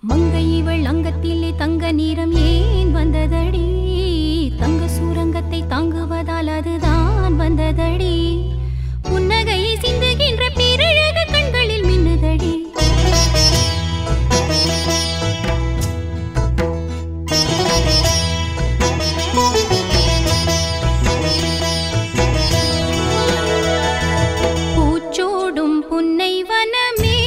மங்கை இவள் அங்கத்திலே தங்க நீரம் ஏன் வந்ததடி? தங்க சூரங்கத்தை தாங்குவதால் அதுதான் வந்ததடி. புன்னகை சிந்துகின்ற பேரழகு கண்களில் மின்னுதடி. பூச்சோடும் புன்னை வனமே,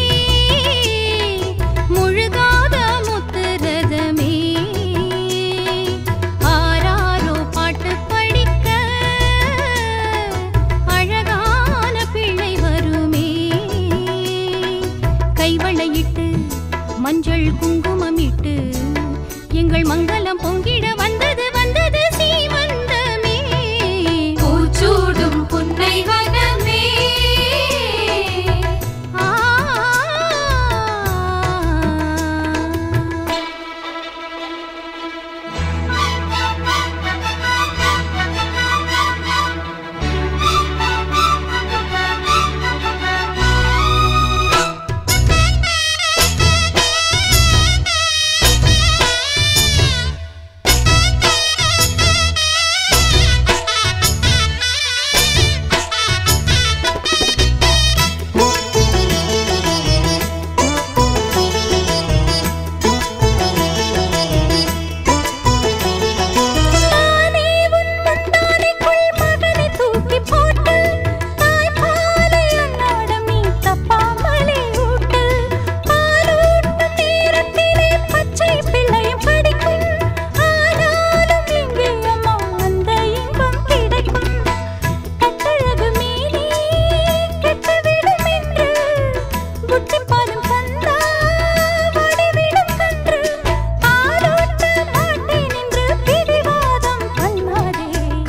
முழுகாத முத்துரதமே, ஆராரோ பாட்டு படிக்க அழகான பிள்ளை வருமே. கைவளையிட்டு மஞ்சள் குங்குமமிட்டு எங்கள் மங்களம் பொங்கிட வந்தது வந்தது சீமந்தமே. பூச்சூடும் புன்னை வனமே,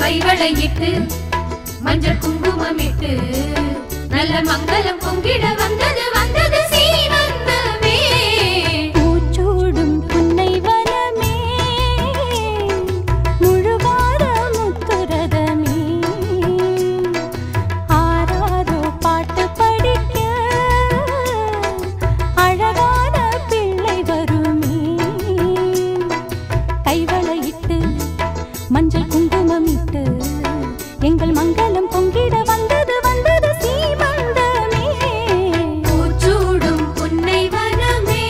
கைவளையிட்டு மஞ்சள் குங்குமமிட்டு நல்ல மங்களம் பொங்கிட வந்தது வந்தது சீமந்தமே. பூச்சூடும் புன்னை வனமே, முழுகாத முத்துரதமே, ஆராரோ பாட்டு படிக்க அழகான பிள்ளை வருமே. கைவளையிட்டு மஞ்சள் குங்குமமிட்டு எங்கள் மங்களம் பொங்கிட வந்தது வந்தது சீமந்தமே. பூச்சூடும் புன்னை வனமே,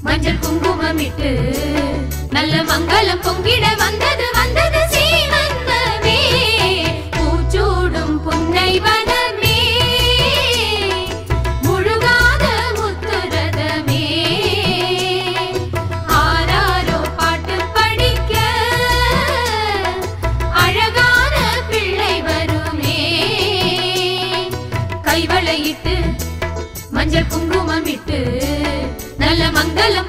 மஞ்சள் குங்குமமிட்டு நல்ல மங்களம் பொங்கிட வந்தது வந்தது சீமந்தமே. பூச்சூடும் புன்னை வனமே, முழுகாத முத்துரதமே, ஆராரோ பாட்டு படிக்க அழகான பிள்ளை வருமே. கைவளையிட்டு மஞ்சள் குங்குமமிட்டு நல்ல மங்களம்